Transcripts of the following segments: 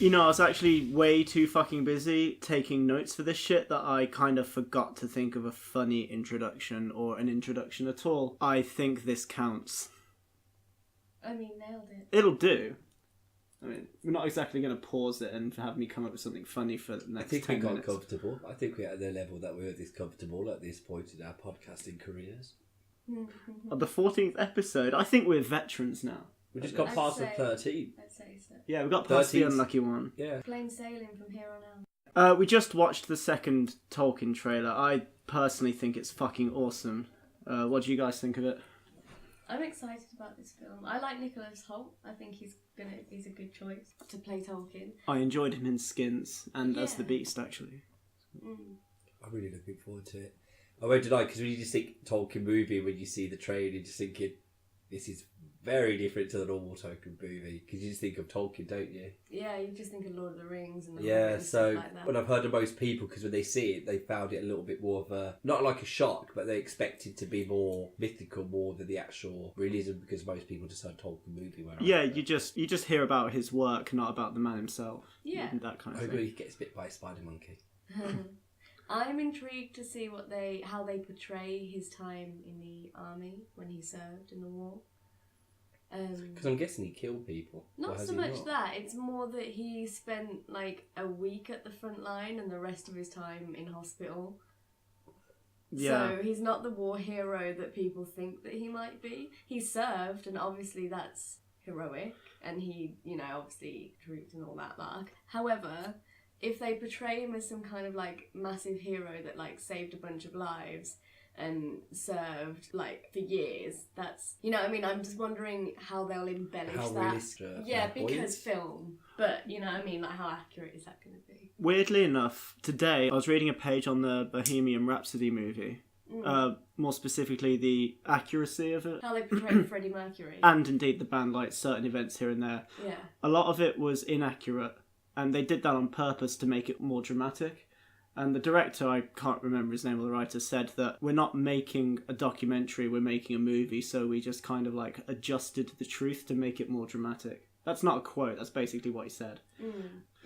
You know, I was actually way too fucking busy taking notes for this shit that I kind of forgot to think of a funny introduction or an introduction at all. I think this counts. I mean, nailed it. It'll do. I mean, we're not exactly going to pause it and have me come up with something funny for the next 10 minutes. I think we got comfortable. I think we're at the level that we're this comfortable at this point in our podcasting careers. On the 14th episode, I think we're veterans now. We just got past the 13. I'd say so. Yeah, we got past the unlucky one. Yeah. Plain sailing from here on out. We just watched the second Tolkien trailer. I personally think it's fucking awesome. What do you guys think of it? I'm excited about this film. I like Nicholas Hoult. I think he's a good choice to play Tolkien. I enjoyed him in Skins and as the Beast, actually. I'm really looking forward to it. I won't deny, because when you just think Tolkien movie, when you see the trailer, you're just thinking, this is very different to the normal Tolkien movie, because you just think of Tolkien, don't you? Yeah, you just think of Lord of the Rings and the so stuff like that. But I've heard of most people, because when they see it, they found it a little bit more of a, not like a shock, but they expected to be more mythical, more than the actual realism, because most people just heard Tolkien movie. Yeah, you just hear about his work, not about the man himself. Yeah, that kind of thing. thing. He gets bit by a spider monkey. I'm intrigued to see how they portray his time in the army when he served in the war. Because I'm guessing he killed people. Not so much that. It's more that he spent like a week at the front line and the rest of his time in hospital. Yeah. So he's not the war hero that people think that he might be. He served, and obviously that's heroic, and he, obviously trooped and all that lark. However, if they portray him as some kind of like massive hero that like saved a bunch of lives and served like for years, that's I'm just wondering how they'll embellish that. Yeah, because film. But like how accurate is that going to be? Weirdly enough, today I was reading a page on the Bohemian Rhapsody movie. More specifically the accuracy of it. How they portray Freddie Mercury. And indeed the band, like certain events here and there. Yeah. A lot of it was inaccurate, and they did that on purpose to make it more dramatic. And the director, I can't remember his name or the writer, said that we're not making a documentary, we're making a movie, so we just kind of like adjusted the truth to make it more dramatic. That's not a quote, that's basically what he said.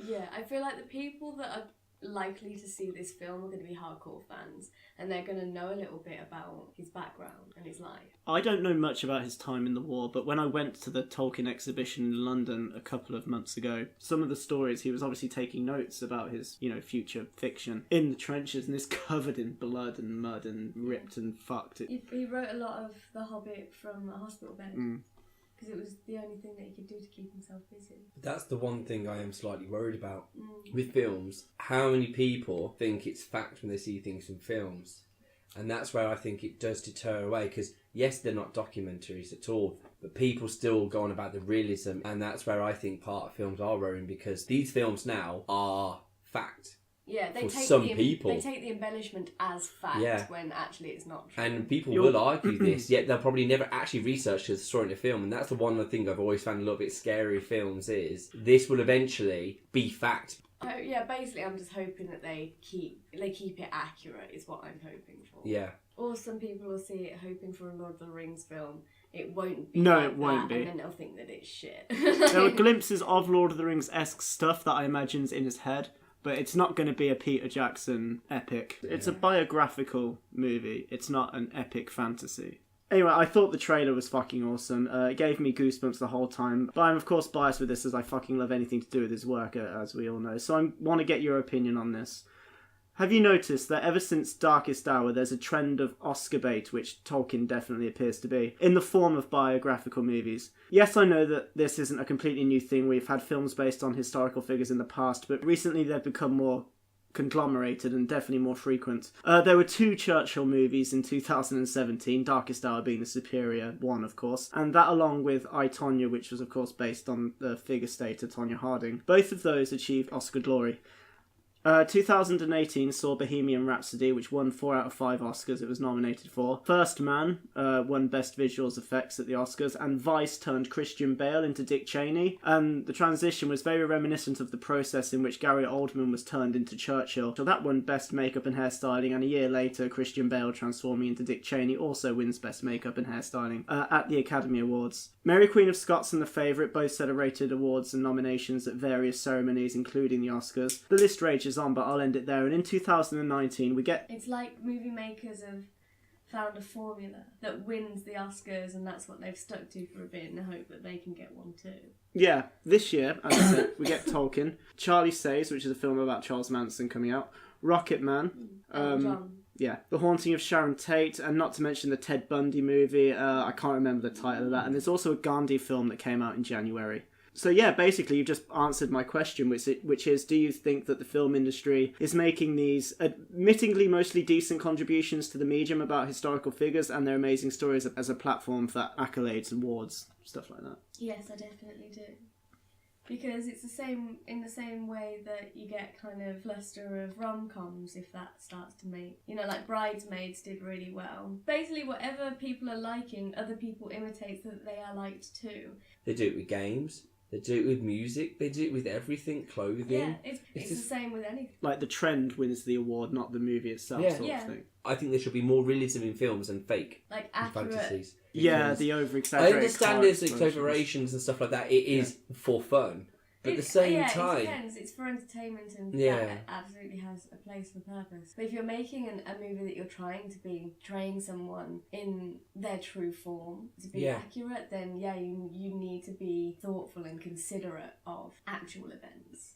Yeah, I feel like the people that are likely to see this film are going to be hardcore fans, and they're going to know a little bit about his background and his life. I don't know much about his time in the war, but when I went to the Tolkien exhibition in London a couple of months ago, some of the stories, he was obviously taking notes about his, future fiction in the trenches, and it's covered in blood and mud and ripped and fucked. He wrote a lot of The Hobbit from a hospital bed. Because it was the only thing that he could do to keep himself busy. That's the one thing I am slightly worried about with films. How many people think it's fact when they see things in films? And that's where I think it does deter away. Because yes, they're not documentaries at all, but people still go on about the realism. And that's where I think part of films are worrying, because these films now are fact. Yeah, they take the embellishment as fact when actually it's not true. And people will argue this, yet they'll probably never actually research the story in the film. And that's the one thing I've always found a little bit scary with films is this will eventually be fact. Oh yeah, basically I'm just hoping that they keep it accurate is what I'm hoping for. Yeah. Or some people will see it hoping for a Lord of the Rings film. It won't be. No, like it won't that, be. And then they'll think that it's shit. There were glimpses of Lord of the Rings-esque stuff that I imagine's in his head. But it's not going to be a Peter Jackson epic. Yeah. It's a biographical movie. It's not an epic fantasy. Anyway, I thought the trailer was fucking awesome. It gave me goosebumps the whole time. But I'm of course biased with this, as I fucking love anything to do with his work, as we all know. So I want to get your opinion on this. Have you noticed that ever since Darkest Hour, there's a trend of Oscar bait, which Tolkien definitely appears to be, in the form of biographical movies? Yes, I know that this isn't a completely new thing. We've had films based on historical figures in the past, but recently they've become more conglomerated and definitely more frequent. There were 2 Churchill movies in 2017, Darkest Hour being the superior one, of course, and that along with I, Tonya, which was, of course, based on the figure skater Tonya Harding. Both of those achieved Oscar glory. 2018 saw Bohemian Rhapsody, which won 4 out of 5 Oscars it was nominated for. First Man won Best Visuals Effects at the Oscars, and Vice turned Christian Bale into Dick Cheney. And the transition was very reminiscent of the process in which Gary Oldman was turned into Churchill. So that won Best Makeup and Hairstyling, and a year later, Christian Bale transforming into Dick Cheney also wins Best Makeup and Hairstyling at the Academy Awards. Mary Queen of Scots and The Favourite both celebrated awards and nominations at various ceremonies, including the Oscars. The list rages on, but I'll end it there. And in 2019, we get... It's like movie makers have found a formula that wins the Oscars, and that's what they've stuck to for a bit in the hope that they can get one too. Yeah, this year, as I said, we get Tolkien. Charlie Says, which is a film about Charles Manson coming out. Rocket Man. John. Yeah, The Haunting of Sharon Tate, and not to mention the Ted Bundy movie. I can't remember the title of that. And there's also a Gandhi film that came out in January. So yeah, basically you've just answered my question, which is, do you think that the film industry is making these admittingly mostly decent contributions to the medium about historical figures and their amazing stories as a platform for accolades, awards, stuff like that? Yes, I definitely do. Because it's in the same way that you get kind of cluster of rom-coms if that starts to make, like Bridesmaids did really well. Basically whatever people are liking, other people imitate so that they are liked too. They do it with games. They do it with music. They do it with everything, clothing. Yeah, it's the same with anything. Like the trend wins the award, not the movie itself, sort of thing. I think there should be more realism in films and fake like accurate fantasies. Yeah, the over-exaggerated. I understand there's exaggerations and stuff like that. It is for fun. But at the same time... it depends. It's for entertainment, and that absolutely has a place and purpose. But if you're making a movie that you're trying to be portraying someone in their true form to be accurate, then you need to be thoughtful and considerate of actual events.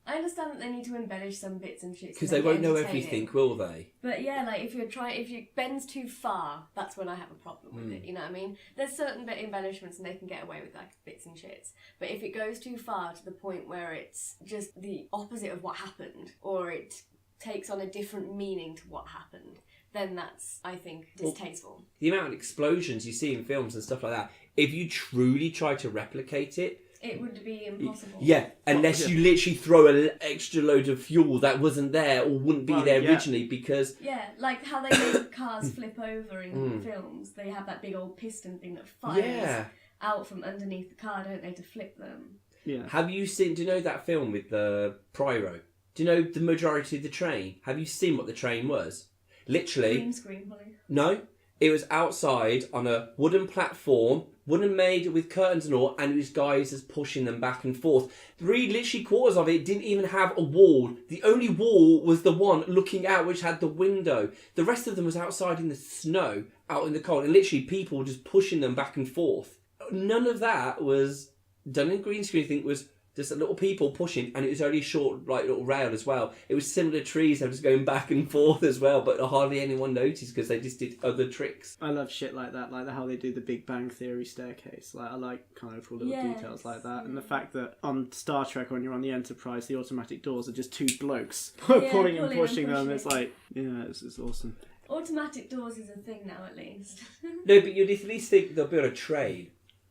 I understand that they need to embellish some bits and shit because they won't know everything, will they? But yeah, like if it bends too far, that's when I have a problem with it. You know what I mean? There's certain bit embellishments and they can get away with like bits and shits. But if it goes too far to the point where it's just the opposite of what happened, or it takes on a different meaning to what happened, then that's, I think, distasteful. The amount of explosions you see in films and stuff like that, if you truly try to replicate it, it would be impossible. Yeah, unless you literally throw an extra load of fuel that wasn't there or wouldn't be there originally because... Yeah, like how they make cars flip over in films. They have that big old piston thing that fires out from underneath the car, don't they, to flip them. Yeah. Have you seen... Do you know that film with the Pyro? Do you know the majority of the train? Have you seen what the train was? Literally... Green screen, Polly. No. It was outside on a wooden platform, wooden made with curtains and all, and it was guys just pushing them back and forth. Literally quarters of it didn't even have a wall. The only wall was the one looking out, which had the window. The rest of them was outside in the snow, out in the cold, and literally people just pushing them back and forth. None of that was done in green screen. I think it was just little people pushing, and it was only a short, like, little rail as well. It was similar to trees, they were just going back and forth as well, but hardly anyone noticed because they just did other tricks. I love shit like that, like how they do the Big Bang Theory staircase. Like, I like colourful little details like that, and the fact that on Star Trek, when you're on the Enterprise, the automatic doors are just two blokes pulling and pushing them. It's like, it's awesome. Automatic doors is a thing now, at least. No, but you'd at least think they'll be on a train.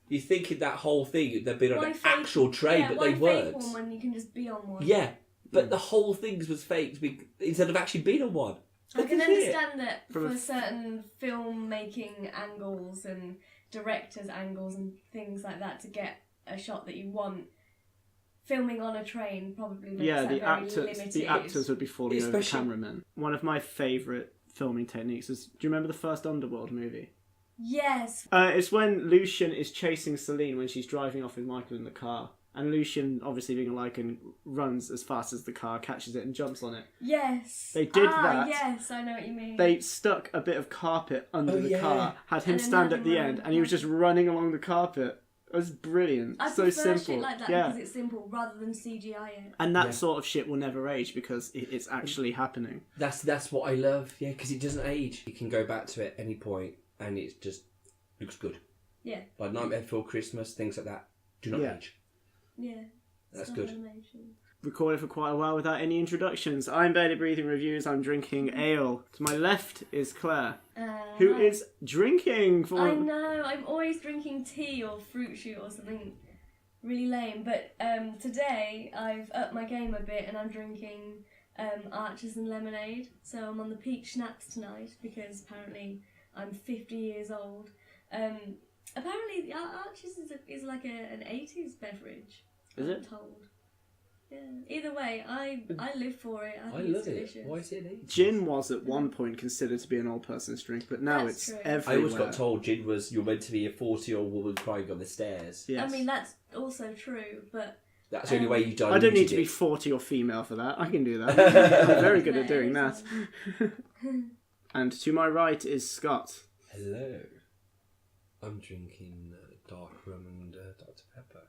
You think in that whole thing they'd been on an actual train, but they weren't. Why fake one when you can just be on one? Yeah, but the whole thing was faked instead of actually being on one. I can understand that for certain film-making angles and directors' angles and things like that, to get a shot that you want, filming on a train probably makes that very limited. The actors would be falling over the cameramen. One of my favourite filming techniques is, do you remember the first Underworld movie? Yes. It's when Lucian is chasing Celine when she's driving off with Michael in the car. And Lucian, obviously being a Lycan, runs as fast as the car, catches it and jumps on it. Yes. They did that. Yes, I know what you mean. They stuck a bit of carpet under the car, had him stand at the end, and he was just running along the carpet. It was brilliant. I so simple. Shit like that because it's simple rather than CGI it. And that sort of shit will never age because it's actually happening. That's what I love, because it doesn't age. You can go back to it at any point and it just looks good. Yeah. Like Nightmare Before Christmas, things like that do not age. Yeah. That's good. Animation. Recorded for quite a while without any introductions. I'm Barely Breathing Reviews. I'm drinking ale. To my left is Claire, who is drinking. I know. I'm always drinking tea or fruit shoot or something really lame. But today I've upped my game a bit and I'm drinking Archers and lemonade. So I'm on the peach schnapps tonight because apparently I'm 50 years old. Apparently Archers is like an 80s beverage. Is it? I'm told. Yeah. Either way, I live for it. I think love it's delicious. it. Why is it 80? Gin was at one point considered to be an old person's drink, but now That's it's true. everywhere. I always got told gin was you're meant to be a 40-year-old woman crying on the stairs. Yes. I mean, that's also true, but... That's the only way you dilute I don't need to be 40 or female for that. I can do that. I'm very good at doing that. And to my right is Scott. Hello. I'm drinking dark rum and Dr. Pepper.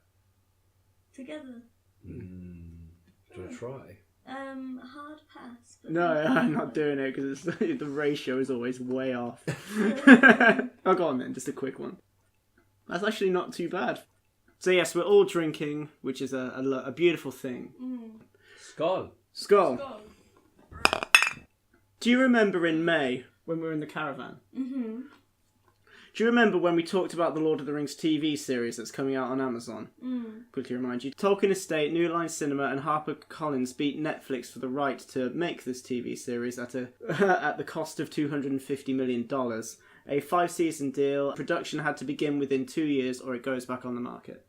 Together. Do you want to try? Hard pass. But No, I'm not doing it because the ratio is always way off. Oh, go on then, just a quick one. That's actually not too bad. So yes, we're all drinking, which is a beautiful thing. Skull. Skull. Do you remember in May when we were in the caravan? Mm-hmm. Do you remember when we talked about the Lord of the Rings TV series that's coming out on Amazon? Quickly remind you. Tolkien Estate, New Line Cinema and HarperCollins beat Netflix for the right to make this TV series at the cost of $250 million. A 5-season deal. Production had to begin within 2 years or it goes back on the market.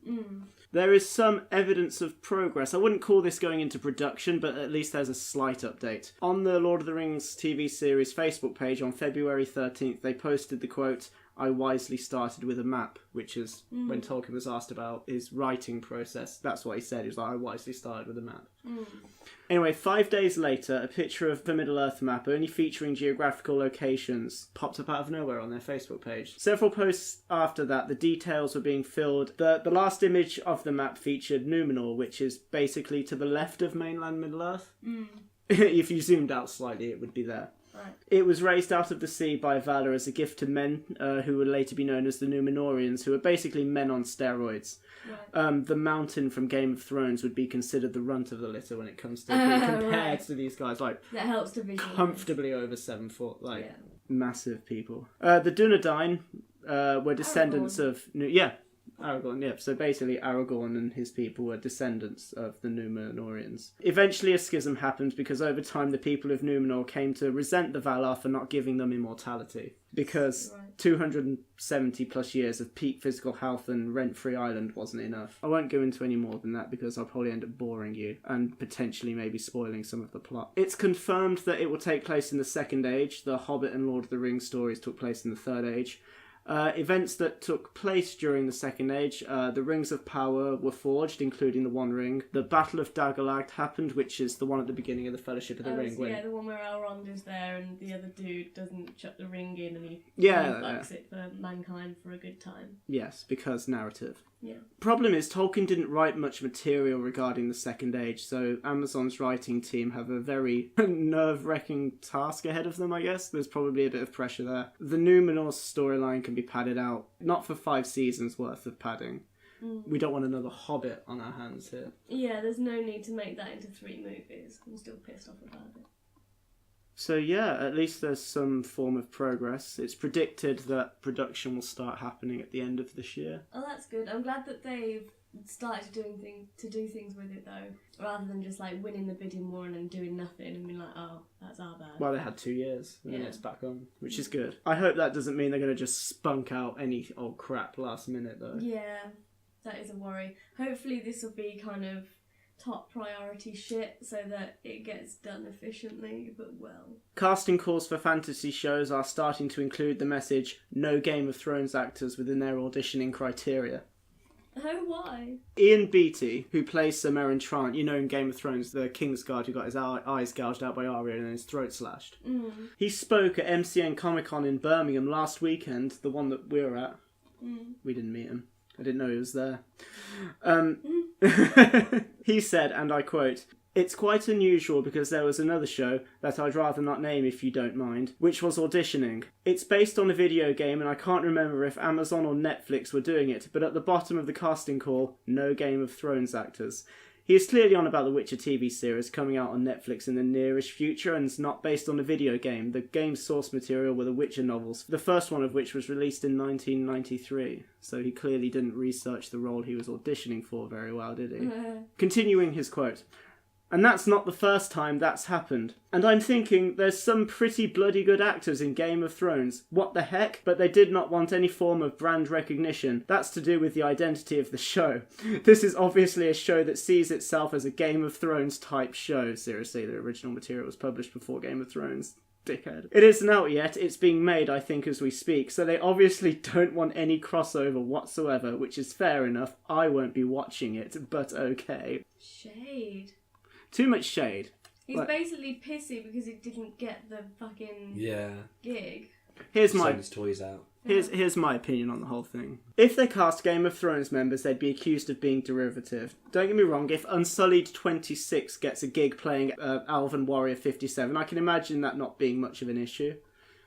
There is some evidence of progress. I wouldn't call this going into production, but at least there's a slight update. On the Lord of the Rings TV series Facebook page on February 13th, they posted the quote, "I wisely started with a map," which is when Tolkien was asked about his writing process. That's what he said. He was like, "I wisely started with a map." Anyway, 5 days later, a picture of the Middle-earth map, only featuring geographical locations, popped up out of nowhere on their Facebook page. Several posts after that, the details were being filled. The last image of the map featured Numenor, which is basically to the left of mainland Middle-earth. If you zoomed out slightly, it would be there. Right. It was raised out of the sea by Valar as a gift to men who would later be known as the Númenóreans, who are basically men on steroids. Right. The mountain from Game of Thrones would be considered the runt of the litter when it comes to being compared to these guys, like that helps to visualize. Comfortably over 7 foot, like massive people. The Dunedain were descendants of Aragorn, yeah. So basically Aragorn and his people were descendants of the Númenóreans. Eventually a schism happened because over time the people of Númenor came to resent the Valar for not giving them immortality. Because 270 plus years of peak physical health and rent-free island wasn't enough. I won't go into any more than that because I'll probably end up boring you and potentially maybe spoiling some of the plot. It's confirmed that it will take place in the Second Age. The Hobbit and Lord of the Rings stories took place in the Third Age. Events that took place during the Second Age, the Rings of Power were forged, including the One Ring. The Battle of Dagorlagd happened, which is the one at the beginning of the Fellowship of the Ring. Yeah, the one where Elrond is there and the other dude doesn't chuck the ring in and he fucks it for mankind for a good time. Yes, because narrative. Yeah. Problem is, Tolkien didn't write much material regarding the Second Age, so Amazon's writing team have a very nerve-wracking task ahead of them, I guess. There's probably a bit of pressure there. The Númenor storyline can be padded out, not for 5 seasons worth of padding. We don't want another Hobbit on our hands here. Yeah, there's no need to make that into 3 movies. I'm still pissed off about it. So yeah, at least there's some form of progress. It's predicted that production will start happening at the end of this year. Oh, that's good. I'm glad that they've started to do things with it though, rather than just like winning the bidding war and then doing nothing and being like, oh, that's our bad. Well, they had 2 years and then it's back on, which is good. I hope that doesn't mean they're going to just spunk out any old crap last minute though. Yeah, that is a worry. Hopefully this will be kind of top priority shit so that it gets done efficiently but well. Casting calls for fantasy shows are starting to include the message "No Game of Thrones actors" within their auditioning criteria. Oh, why? Ian Beattie, who plays Sir Meryn Trant, you know in Game of Thrones, the Kingsguard who got his eyes gouged out by Arya and his throat slashed. He spoke at MCN Comic-Con in Birmingham last weekend, the one that we were at. We didn't meet him. I didn't know he was there. He said, and I quote, "It's quite unusual because there was another show that I'd rather not name if you don't mind, which was auditioning. It's based on a video game and I can't remember if Amazon or Netflix were doing it, but at the bottom of the casting call, no Game of Thrones actors." He is clearly on about the Witcher TV series coming out on Netflix in the nearish future and is not based on a video game. The game's source material were the Witcher novels, the first one of which was released in 1993. So he clearly didn't research the role he was auditioning for very well, did he? Continuing his quote, And that's not the first time that's happened. And I'm thinking, there's some pretty bloody good actors in Game of Thrones. What the heck? But they did not want any form of brand recognition. That's to do with the identity of the show. This is obviously a show that sees itself as a Game of Thrones type show. Seriously, the original material was published before Game of Thrones. Dickhead. It isn't out yet, it's being made, I think, as we speak, so they obviously don't want any crossover whatsoever, which is fair enough. I won't be watching it, but okay. Shade. Too much shade. He's basically pissy because he didn't get the fucking gig. Here's Sold his toys out. Here's my opinion on the whole thing. If they cast Game of Thrones members, they'd be accused of being derivative. Don't get me wrong, if Unsullied 26 gets a gig playing Alvin Warrior 57, I can imagine that not being much of an issue.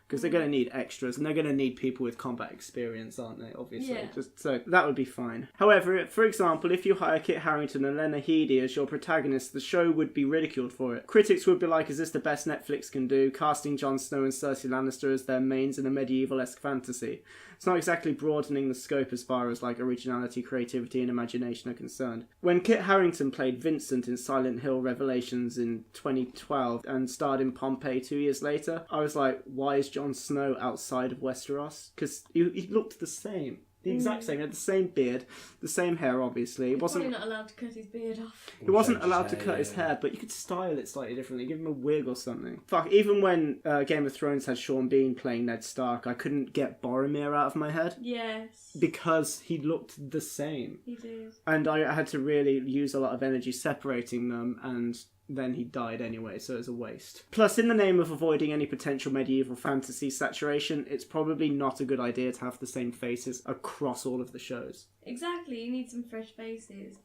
Because they're going to need extras, and they're going to need people with combat experience, aren't they, obviously? Yeah. So that would be fine. However, for example, if you hire Kit Harington and Lena Headey as your protagonists, the show would be ridiculed for it. Critics would be like, is this the best Netflix can do, casting Jon Snow and Cersei Lannister as their mains in a medieval-esque fantasy? It's not exactly broadening the scope as far as originality, creativity and imagination are concerned. When Kit Harington played Vincent in Silent Hill Revelations in 2012 and starred in Pompeii 2 years later, I was like, why is Jon Snow outside of Westeros? Because he looked the same. The exact same. He had the same beard, the same hair, obviously. He's probably not allowed to cut his beard off. He wasn't allowed to cut his hair, but you could style it slightly differently. Give him a wig or something. Fuck, even when Game of Thrones had Sean Bean playing Ned Stark, I couldn't get Boromir out of my head. Yes. Because he looked the same. He did. And I had to really use a lot of energy separating them, and then he died anyway, so it was a waste. Plus, in the name of avoiding any potential medieval fantasy saturation, it's probably not a good idea to have the same faces across all of the shows. Exactly, you need some fresh faces.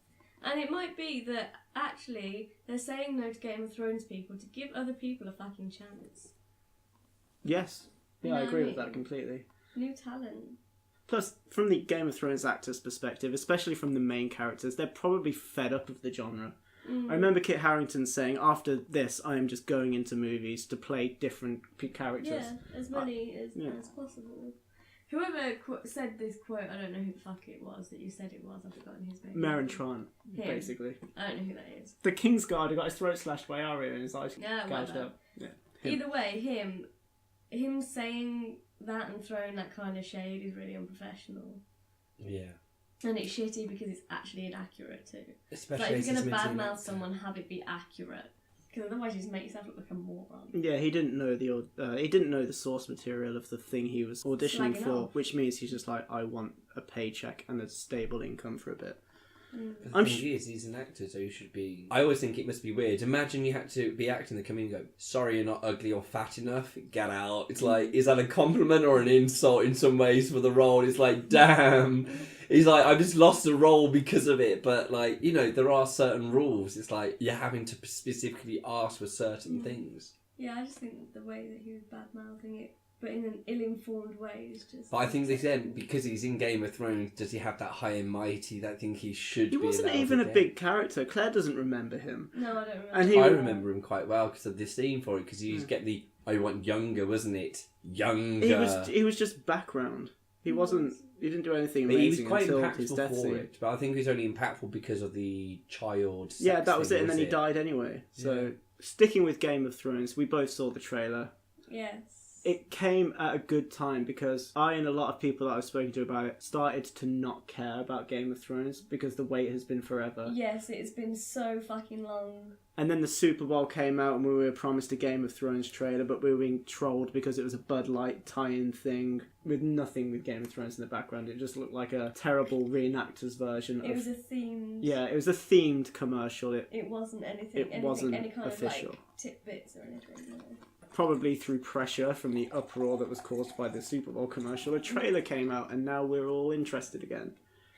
And it might be that, actually, they're saying no to Game of Thrones people to give other people a fucking chance. Yes. Yeah, I agree with that completely. New talent. Plus, from the Game of Thrones actors' perspective, especially from the main characters, they're probably fed up of the genre. I remember Kit Harington saying, after this, I am just going into movies to play different characters. Yeah, as many as possible. Whoever said this quote, I don't know who the fuck it was that you said it was, I've forgotten his name. Meryn Tran, basically. I don't know who that is. The Kingsguard who got his throat slashed by Arya and his eyes gouged out. Yeah, either way, him saying that and throwing that kind of shade is really unprofessional. Yeah. And it's shitty because it's actually inaccurate too. Especially if you're going to badmouth someone, have it be accurate. Because otherwise you just make yourself look like a moron. Yeah, he didn't know the source material of the thing he was auditioning for, which means he's just like, I want a paycheck and a stable income for a bit. The thing is, he's an actor, so he should be... I always think it must be weird. Imagine you had to be acting, they come in and go, sorry, you're not ugly or fat enough, get out. It's like, is that a compliment or an insult in some ways for the role? It's like, damn. He's like, I just lost the role because of it. But, there are certain rules. It's like, you're having to specifically ask for certain things. Yeah, I just think the way that he was bad-mouthing it, but in an ill-informed way, is just... But I think they said, because he's in Game of Thrones, does he have that high and mighty that I think he should be? He wasn't even a big character. Claire doesn't remember him. No, I don't remember. And I remember him quite well because of the scene for it, because he used to get the, you want younger, wasn't it? Younger. He was just background. He didn't do anything amazing until his death scene. But I think he was only impactful because of the child sex Yeah, that was thing, it, and then he died anyway. So, sticking with Game of Thrones, we both saw the trailer. Yes. It came at a good time because I and a lot of people that I've spoken to about it started to not care about Game of Thrones because the wait has been forever. Yes, it's been so fucking long. And then the Super Bowl came out and we were promised a Game of Thrones trailer, but we were being trolled because it was a Bud Light tie-in thing with nothing with Game of Thrones in the background. It just looked like a terrible reenactor's version. It was a themed... Yeah, it was a themed commercial. It wasn't anything... any kind official. Of tidbits or anything, no. Probably through pressure from the uproar that was caused by the Super Bowl commercial, a trailer came out and now we're all interested again.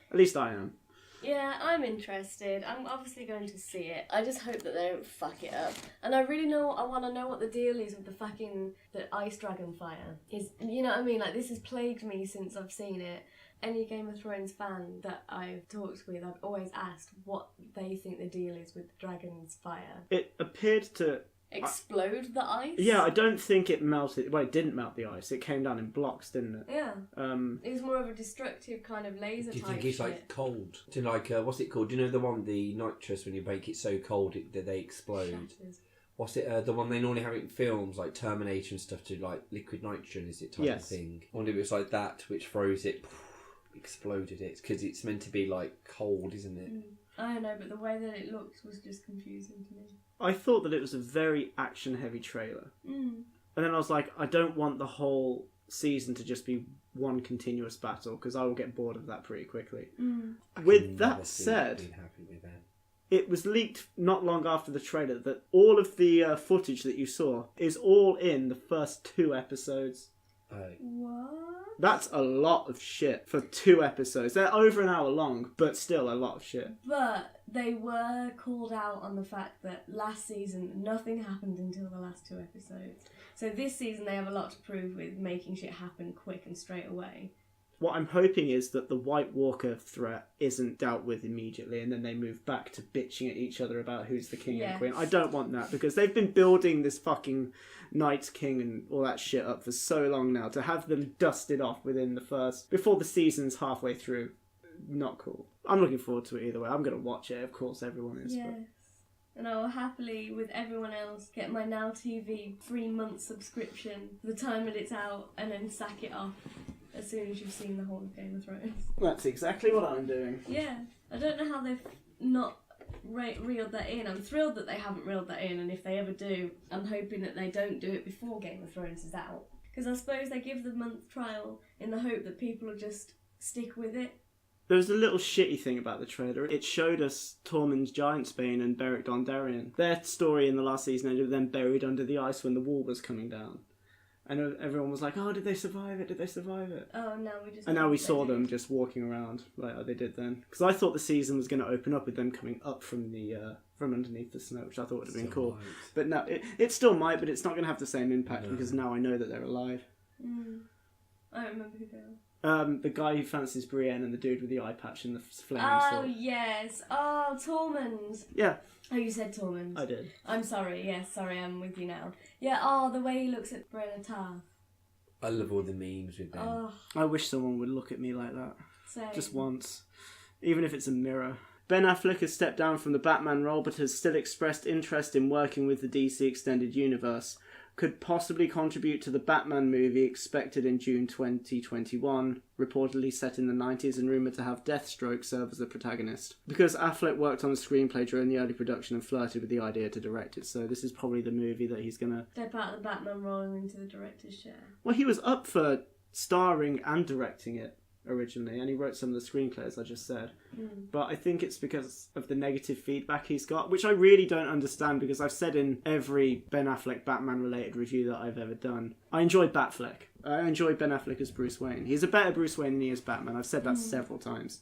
At least I am. Yeah, I'm interested. I'm obviously going to see it. I just hope that they don't fuck it up. And I want to know what the deal is with the ice dragon fire. You know what I mean? This has plagued me since I've seen it. Any Game of Thrones fan that I've talked with, I've always asked what they think the deal is with the dragon's fire. It appeared to explode the ice. Yeah, I don't think it melted. Well, it didn't melt the ice. It came down in blocks, didn't it? Yeah. It was more of a destructive kind of laser. Do you type think it's shit. like cold? Do you like what's it called? Do you know the one, the nitrous, when you make it so cold that they explode? Shatters. What's it? The one they normally have in films, like Terminator and stuff, to like liquid nitrogen, is it type of thing? I wonder if it's like that, which froze it, exploded it, because it's meant to be like cold, isn't it? I don't know, but the way that it looked was just confusing to me. I thought that it was a very action-heavy trailer. And then I was like, I don't want the whole season to just be one continuous battle, because I will get bored of that pretty quickly. With that said, it was leaked not long after the trailer that all of the footage that you saw is all in the first 2 episodes. What? That's a lot of shit for 2 episodes. They're over an hour long, but still a lot of shit. But they were called out on the fact that last season nothing happened until the last 2 episodes. So this season they have a lot to prove with making shit happen quick and straight away. What I'm hoping is that the White Walker threat isn't dealt with immediately and then they move back to bitching at each other about who's the king and queen. I don't want that, because they've been building this fucking Night's King and all that shit up for so long now. To have them dusted off before the season's halfway through, not cool. I'm looking forward to it either way. I'm going to watch it, of course everyone is. Yes. And I will happily, with everyone else, get my Now TV 3-month subscription for the time that it's out and then sack it off as soon as you've seen the whole of Game of Thrones. That's exactly what I'm doing. Yeah. I don't know how they've not reeled that in. I'm thrilled that they haven't reeled that in, and if they ever do, I'm hoping that they don't do it before Game of Thrones is out. Because I suppose they give the month trial in the hope that people will just stick with it. There was a little shitty thing about the trailer. It showed us Tormund's Giantsbane and Beric Dondarrion. Their story in the last season ended with them buried under the ice when the wall was coming down. And everyone was like, oh, did they survive it? Did they survive it? Oh, now we saw them just walking around like they did then. Because I thought the season was going to open up with them coming up from the from underneath the snow, which I thought would have been cool. Might. But no, it still might, but it's not going to have the same impact because now I know that they're alive. I don't remember who they are. The guy who fancies Brienne and the dude with the eye patch and the flaming sword. Oh, yes. Oh, Tormund. Yeah. Oh, you said Tormund. I did. I'm sorry. Yes, sorry, I'm with you now. Yeah, the way he looks at Brenna Tarth. I love all the memes with them. Oh, I wish someone would look at me like that. same. Just once. Even if it's a mirror. Ben Affleck has stepped down from the Batman role but has still expressed interest in working with the DC Extended Universe. Could possibly contribute to the Batman movie expected in June 2021, reportedly set in the 90s and rumoured to have Deathstroke serve as the protagonist. Because Affleck worked on the screenplay during the early production and flirted with the idea to direct it, so this is probably the movie that he's gonna... Step out of the Batman role into the director's chair. Well, he was up for starring and directing it originally, and he wrote some of the screenplays I just said. But I think it's because of the negative feedback he's got, which I really don't understand, because I've said in every Ben Affleck Batman related review that I've ever done, I enjoy Batfleck. I enjoy Ben Affleck as Bruce Wayne. He's a better Bruce Wayne than he is Batman. I've said that several times.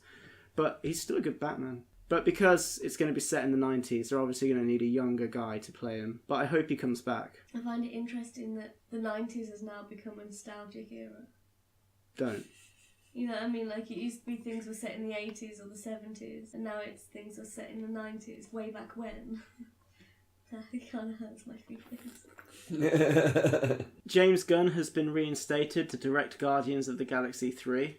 But he's still a good Batman. But because it's going to be set in the 90s, they're obviously going to need a younger guy to play him. But I hope he comes back. I find it interesting that the 90s has now become a nostalgic era. Don't. You know what I mean? Like, it used to be things were set in the 80s or the 70s, and now it's things are set in the 90s, way back when. It kind of hurts my feelings. James Gunn has been reinstated to direct Guardians of the Galaxy 3.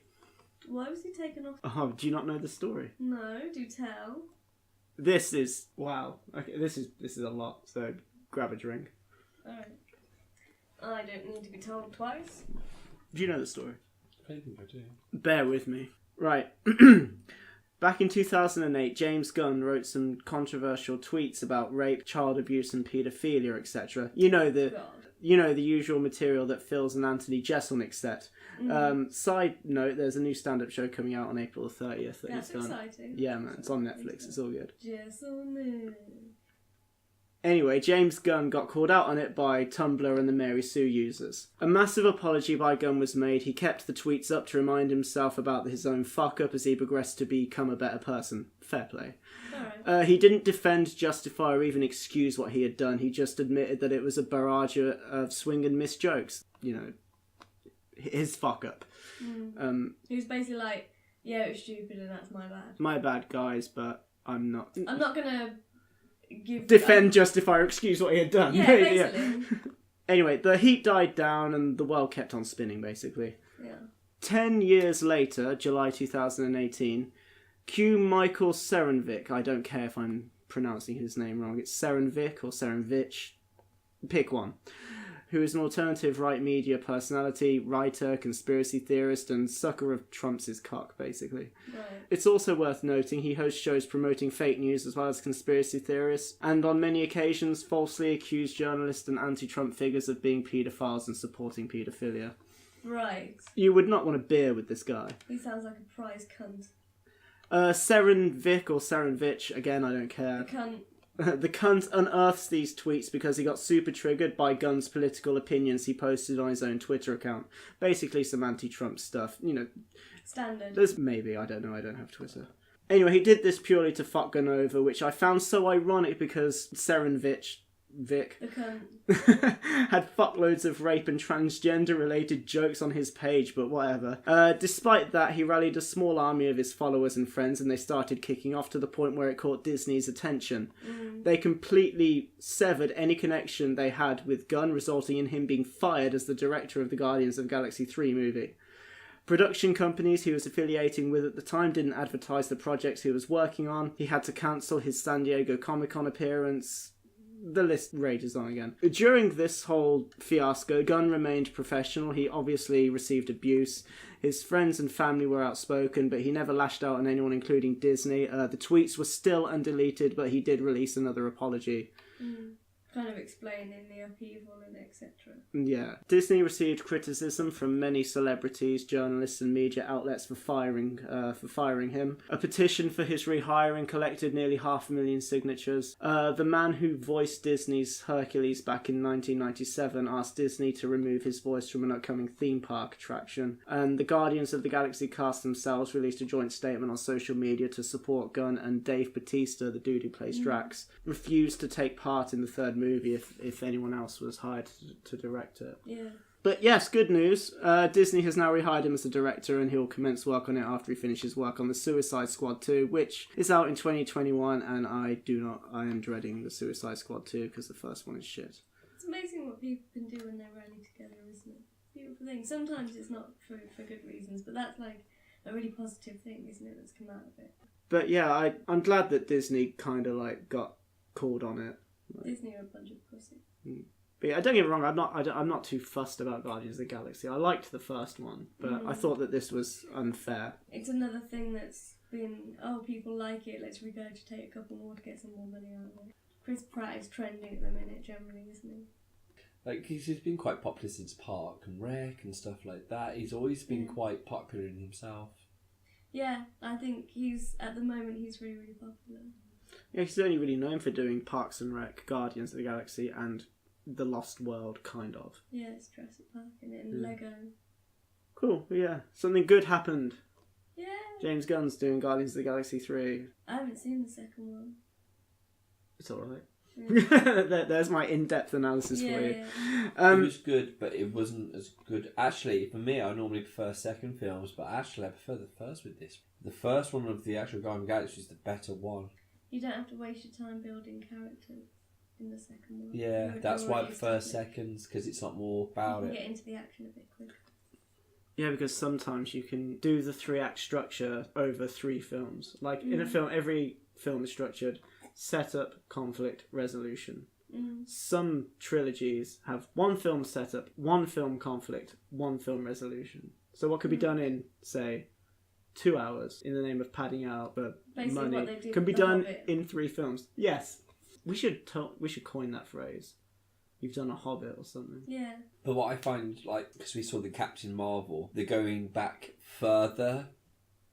Why was he taken off? Oh, do you not know the story? No, do tell. This is... Wow. Okay, this is a lot, so grab a drink. Alright. I don't need to be told twice. Do you know the story? I think I do. Bear with me. Right. Back in 2008, James Gunn wrote some controversial tweets about rape, child abuse and paedophilia, etc. You know the usual material that Phil's and Anthony Jeselnik set. Side note, there's a new stand-up show coming out on April the 30th that That's he's done. exciting. Yeah, man, it's on Netflix. It's all good. Jeselnik. Anyway, James Gunn got called out on it by Tumblr and the Mary Sue users. A massive apology by Gunn was made. He kept the tweets up to remind himself about his own fuck-up as he progressed to become a better person. Fair play. Alright. He didn't defend, justify, or even excuse what he had done. He just admitted that it was a barrage of swing and miss jokes. You know, his fuck-up. He was basically like, yeah, it was stupid and that's my bad. My bad, guys, but I'm not... I'm not gonna defend, justify, or excuse what he had done. Yeah, basically. Anyway, the heat died down and the world kept on spinning, basically. Yeah. 10 years later, July 2018, Q. Michael Serenvik, I don't care if I'm pronouncing his name wrong, it's Serenvik or Serenvich, pick one, who is an alternative right media personality, writer, conspiracy theorist, and sucker of Trump's cock, basically. Right. It's also worth noting he hosts shows promoting fake news as well as conspiracy theorists, and on many occasions falsely accused journalists and anti-Trump figures of being paedophiles and supporting paedophilia. Right. You would not want a beer with this guy. He sounds like a prize cunt. Serenvik or Serenvich, again, I don't care. The cunt. The cunt unearths these tweets because he got super triggered by Gunn's political opinions he posted on his own Twitter account. Basically some anti-Trump stuff, you know. Standard. Maybe, I don't know, I don't have Twitter. Anyway, he did this purely to fuck Gunn over, which I found so ironic because Serenvich, Vic, The cunt. had fuckloads of rape and transgender related jokes on his page, but whatever. Despite that, he rallied a small army of his followers and friends and they started kicking off to the point where it caught Disney's attention. They completely severed any connection they had with Gunn, resulting in him being fired as the director of the Guardians of the Galaxy 3 movie. Production companies he was affiliating with at the time didn't advertise the projects he was working on. He had to cancel his San Diego Comic-Con appearance. The list rages on again. During this whole fiasco, Gunn remained professional. He obviously received abuse. His friends and family were outspoken, but he never lashed out on anyone, including Disney. The tweets were still undeleted, but he did release another apology. Kind of explaining the upheaval and etc. Yeah. Disney received criticism from many celebrities, journalists and media outlets for firing him. A petition for his rehiring collected nearly 500,000 signatures. The man who voiced Disney's Hercules back in 1997 asked Disney to remove his voice from an upcoming theme park attraction. And the Guardians of the Galaxy cast themselves released a joint statement on social media to support Gunn, and Dave Bautista, the dude who plays Drax, refused to take part in the third movie if anyone else was hired to direct it. Yeah. But yes, good news. Disney has now rehired him as a director and he'll commence work on it after he finishes work on the Suicide Squad 2, which is out in 2021, and I am dreading the Suicide Squad 2 because the first one is shit. It's amazing what people can do when they're rallied together, isn't it? Beautiful thing. Sometimes it's not for good reasons, but that's like a really positive thing, isn't it, that's come out of it. But yeah, I'm glad that Disney kind of like got called on it. Disney are a bunch of pussy. But yeah, don't get me wrong, I'm not too fussed about Guardians of the Galaxy. I liked the first one, but I thought that this was unfair. It's another thing that's been, people like it, let's regurgitate a couple more to get some more money out of it. Chris Pratt is trending at the minute generally, isn't he? Like, he's been quite popular since Park and Rec and stuff like that. He's always been quite popular in himself. Yeah, I think at the moment he's really, really popular. Yeah, he's only really known for doing Parks and Rec, Guardians of the Galaxy, and The Lost World, kind of. Yeah, it's Jurassic Park and Lego. Cool, yeah. Something good happened. Yeah. James Gunn's doing Guardians of the Galaxy 3. I haven't seen the second one. It's alright. Yeah. There's my in-depth analysis for you. Yeah. It was good, but it wasn't as good. Actually, for me, I normally prefer second films, but actually I prefer the first with this. The first one of the actual Guardians of the Galaxy is the better one. You don't have to waste your time building characters in the second one. Yeah, that's why I prefer seconds, because it's not more about you it. can get into the action a bit quicker. Yeah, because sometimes you can do the 3-act structure over 3 films. Like, in a film, every film is structured setup, conflict, resolution. Some trilogies have 1 film setup, 1 film conflict, 1 film resolution. So what could be done in, say, 2 hours in the name of padding out Basically money what they do can be with The done Hobbit. in 3 films. Yes, we should coin that phrase. You've done a Hobbit or something. Yeah. But what I find, like, because we saw the Captain Marvel, they're going back further,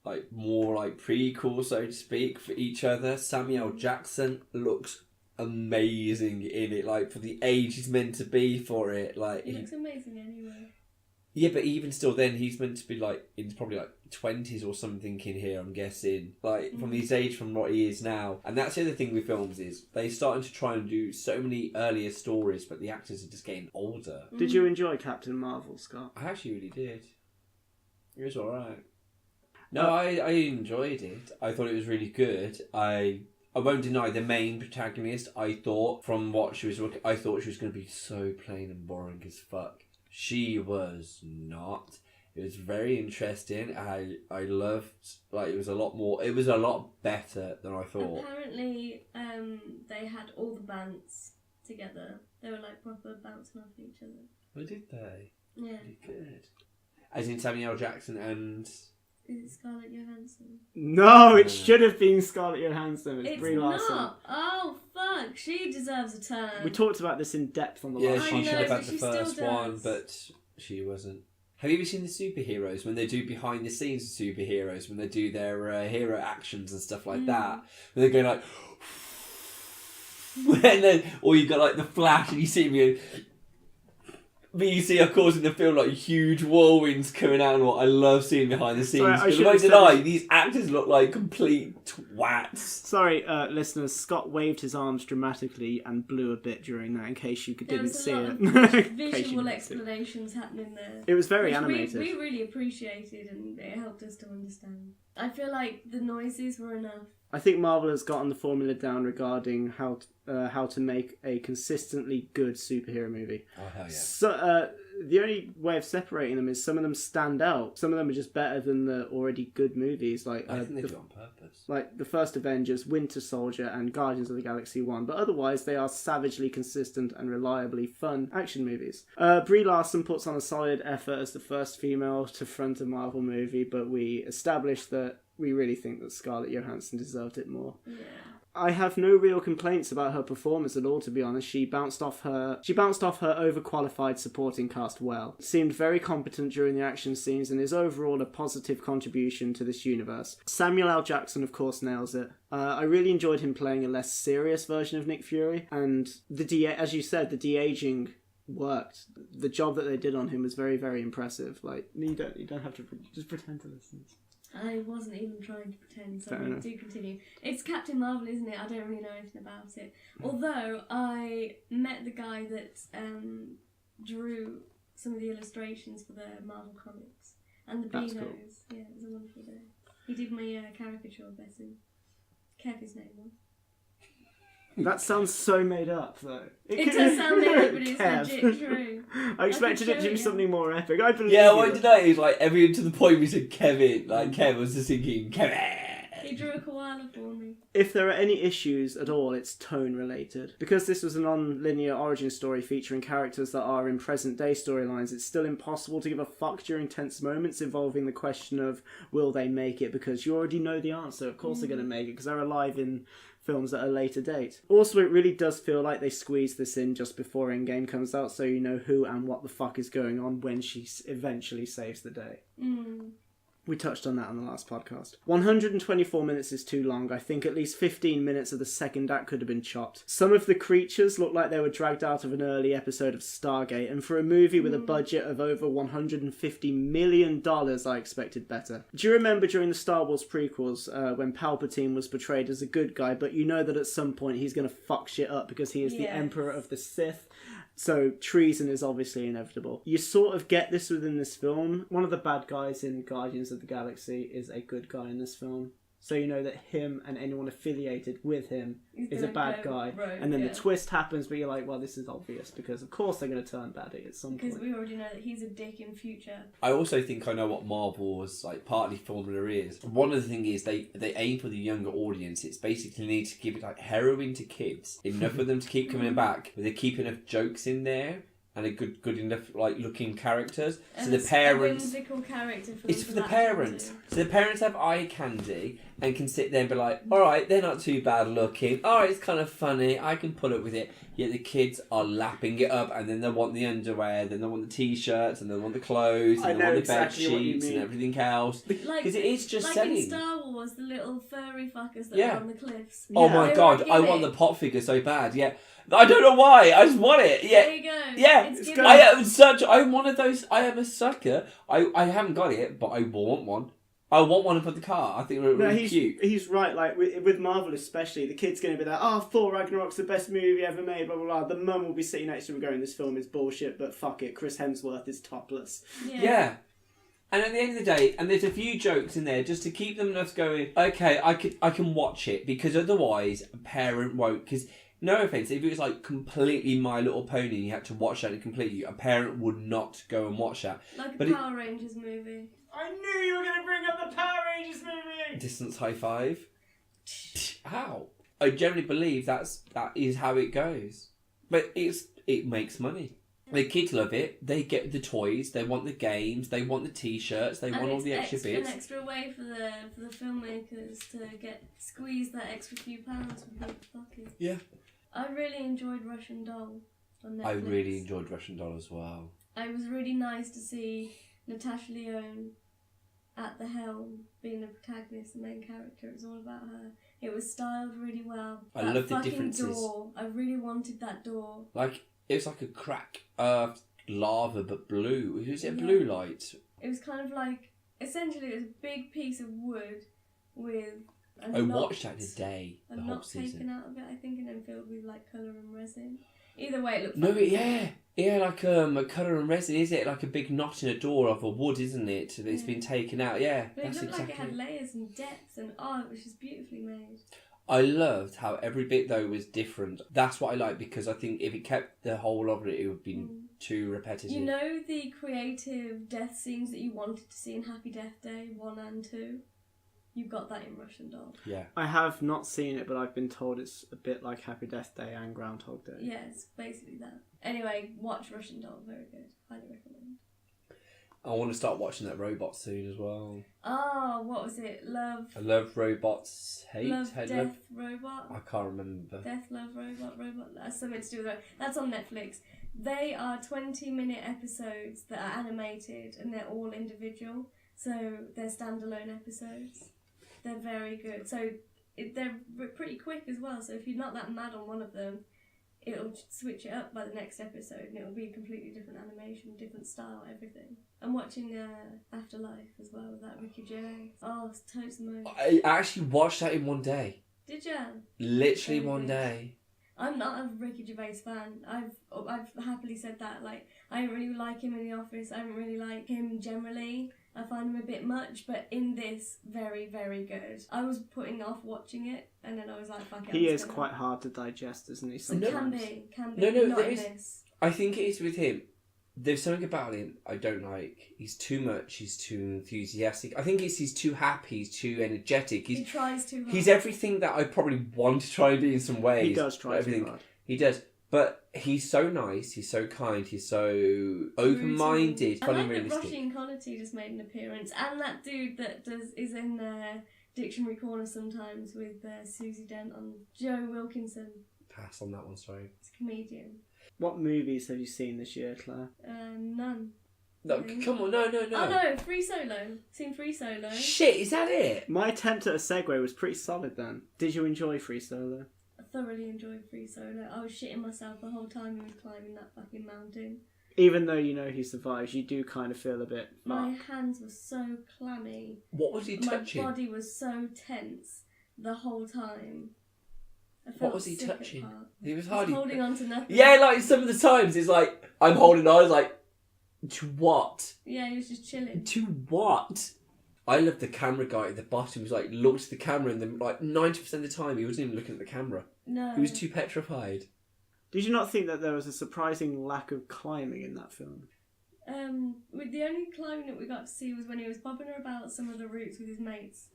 like more like prequel, so to speak, for each other. Samuel Jackson looks amazing in it, like for the age he's meant to be for it. Like He looks amazing anyway. Yeah, but even still, then he's meant to be like in probably like 20s or something in here. I'm guessing, like from his age, from what he is now. And that's the other thing with films is they starting to try and do so many earlier stories, but the actors are just getting older. Did you enjoy Captain Marvel, Scott? I actually really did. It was alright. No, I enjoyed it. I thought it was really good. I I won't deny the main protagonist. I thought from what she was looking, I thought she was going to be so plain and boring as fuck. She was not. It was very interesting. I loved, like, it was a lot better than I thought. Apparently, they had all the bants together. They were like proper bouncing off each other. Oh, did they? Yeah. Pretty good. As in Samuel L. Jackson and... Is it Scarlett Johansson? No, it should have been Scarlett Johansson. It's Brie Larson. Not. Oh, fuck. She deserves a turn. We talked about this in depth on the Yeah, last she should have but had the she still first one, does. but she wasn't. Have you ever seen the superheroes when they do behind the scenes of superheroes, when they do their hero actions and stuff like that? When they go like... and then, or you got like the Flash and you see me... But you see, of course, in the film, like huge whirlwinds coming out and what I love seeing behind the scenes. Sorry, But the way these actors look like complete twats. Sorry, listeners, Scott waved his arms dramatically and blew a bit during that, in case you didn't see it. Visual explanations happening there. It was very animated. We really appreciated, and it helped us to understand. I feel like the noises were enough. I think Marvel has gotten the formula down regarding how to make a consistently good superhero movie. Oh, hell yeah. So, the only way of separating them is some of them stand out. Some of them are just better than the already good movies. Like I think they do it on purpose. Like the first Avengers, Winter Soldier, and Guardians of the Galaxy 1. But otherwise, they are savagely consistent and reliably fun action movies. Brie Larson puts on a solid effort as the first female to front a Marvel movie, but we established that we really think that Scarlett Johansson deserved it more. Yeah. I have no real complaints about her performance at all, to be honest. She bounced off her overqualified supporting cast well. Seemed very competent during the action scenes and is overall a positive contribution to this universe. Samuel L. Jackson, of course, nails it. I really enjoyed him playing a less serious version of Nick Fury, and as you said, the de-aging worked. The job that they did on him was very, very impressive. Like, you don't have to just pretend to listen. I wasn't even trying to pretend, so do continue. It's Captain Marvel, isn't it? I don't really know anything about it. Although I met the guy that drew some of the illustrations for the Marvel comics and the Beanos. Cool. Yeah, it was a wonderful day. He did my caricature of Bessie. Kev, his name was. That sounds so made up, though. It does sound made up, but it's legit true. I expected it to be something more epic. I believe what did I? It was like every to the point we said Kevin. Like Kev was just thinking Kevin. He drew a koala for me. If there are any issues at all, it's tone related. Because this was a non-linear origin story featuring characters that are in present-day storylines, it's still impossible to give a fuck during tense moments involving the question of will they make it, because you already know the answer. Of course they're going to make it, because they're alive in films at a later date. Also, it really does feel like they squeezed this in just before Endgame comes out, so you know who and what the fuck is going on when she eventually saves the day. We touched on that on the last podcast. 124 minutes is too long. I think at least 15 minutes of the second act could have been chopped. Some of the creatures look like they were dragged out of an early episode of Stargate, and for a movie with a budget of over $150 million, I expected better. Do you remember during the Star Wars prequels when Palpatine was portrayed as a good guy, but you know that at some point he's going to fuck shit up because he is the Emperor of the Sith? So treason is obviously inevitable. You sort of get this within this film. One of the bad guys in Guardians of the Galaxy is a good guy in this film. So you know that him and anyone affiliated with him is a bad guy. Rogue, and then the twist happens, but you're like, well, this is obvious, because of course they're going to turn baddie at some point. Because we already know that he's a dick in future. I also think I know what Marvel's like partly formula is. One of the things is they aim for the younger audience. It's basically need to give it like heroin to kids. Enough for them to keep coming back, but they keep enough jokes in there. And a good enough like looking characters. And so the parents. A whimsical character for it's for the parents. So the parents have eye candy and can sit there and be like, all right, they're not too bad looking. All right, it's kind of funny. I can put up with it. Yet the kids are lapping it up, and then they want the underwear, then they want the t-shirts, and they want the clothes, and they want the bed sheets and everything else. Because it is just selling. Like in Star Wars, the little furry fuckers that are on the cliffs. Oh my god, I want the pot figure so bad. Yeah. I don't know why. I just want it. Yeah. There you go. Yeah. I'm one of those. I am a sucker. I haven't got it, but I want one. I want one for the car. I think they're really cute. He's right. Like with Marvel especially, the kid's going to be like, "Oh, Thor Ragnarok's the best movie ever made." Blah blah blah. The mum will be sitting next to him going, "This film is bullshit, but fuck it. Chris Hemsworth is topless." Yeah. And at the end of the day, and there's a few jokes in there just to keep them enough going, okay, I can watch it, because otherwise a parent won't. Because, no offence, if it was like completely My Little Pony and you had to watch that completely, a parent would not go and watch that. Like a Power Rangers movie. I knew you were going to bring up the Power Rangers movie! Distance high five. How? I generally believe that is how it goes. But it makes money. The kids love it. They get the toys. They want the games. They want the T-shirts. They want all the extra bits. An extra way for the filmmakers to squeeze that extra few pounds from people's pockets. Yeah. I really enjoyed Russian Doll on Netflix. I really enjoyed Russian Doll as well. It was really nice to see Natasha Lyonne at the helm, being the protagonist, the main character. It was all about her. It was styled really well. I love the differences. Door, I really wanted that door. Like, it was like a crack lava, but blue. Was it a blue light? It was kind of like, essentially, it was a big piece of wood with I watched that in a day. A the whole knot season. taken out of it, I think, and then filled with like colour and resin. Either way, it No, looked like a colour and resin. Is it like a big knot in a door of a wood, isn't it? That's been taken out. Yeah, but that's it looked exactly. like it had layers and depth, and it was just beautifully made. I loved how every bit though was different. That's what I like, because I think if it kept the whole of it, it would be too repetitive. You know the creative death scenes that you wanted to see in Happy Death Day 1 and 2? You got that in Russian Doll. Yeah. I have not seen it, but I've been told it's a bit like Happy Death Day and Groundhog Day. Yeah, it's basically that. Anyway, watch Russian Doll. Very good. Highly recommend. I want to start watching that robot soon as well. Oh, what was it? I love robots. Death, Robot? I can't remember. Death, Love, Robot. That's something to do with it. That's on Netflix. They are 20-minute episodes that are animated, and they're all individual. So they're standalone episodes. They're very good. So they're pretty quick as well. So if you're not that mad on one of them, it'll switch it up by the next episode, and it'll be a completely different animation, different style, everything. I'm watching Afterlife as well with that Ricky Gervais. Oh, it's totes the most. I actually watched that in one day. Did you? Literally one day. I'm not a Ricky Gervais fan. I've happily said that. Like, I don't really like him in The Office. I don't really like him generally. I find him a bit much, but in this, very, very good. I was putting off watching it, and then I was like, fuck it. He is quite hard to digest, isn't he? Sometimes. Can be. No, not there in is. this. I think it is with him. There's something about him I don't like. He's too much. He's too enthusiastic. I think he's too happy. He's too energetic. He tries too hard. He's everything that I probably want to try and be in some ways. He does try too hard. He does. But he's so nice, he's so kind, he's so open-minded, I funny, like realistic. that Roisin Conaty just made an appearance, and that dude that is in Dictionary Corner sometimes with Susie Dent on Joe Wilkinson. Pass on that one, sorry. He's a comedian. What movies have you seen this year, Claire? None. No, come on, no. Oh no, Free Solo. Seen Free Solo. Shit, is that it? My attempt at a segue was pretty solid then. Did you enjoy Free Solo? I thoroughly enjoyed Free Solo. I was shitting myself the whole time he was climbing that fucking mountain. Even though you know he survives, you do kind of feel a bit... My hands were so clammy. What was he touching? My body was so tense the whole time. What was he touching? He was holding on to nothing. Yeah, like some of the times it's like, I'm holding on, I was like, to what? Yeah, he was just chilling. To what? I love the camera guy at the bottom who's like, looked at the camera, and then like 90% of the time he wasn't even looking at the camera. No. He was too petrified. Did you not think that there was a surprising lack of climbing in that film? With the only climbing that we got to see was when he was bobbing about some of the routes with his mates,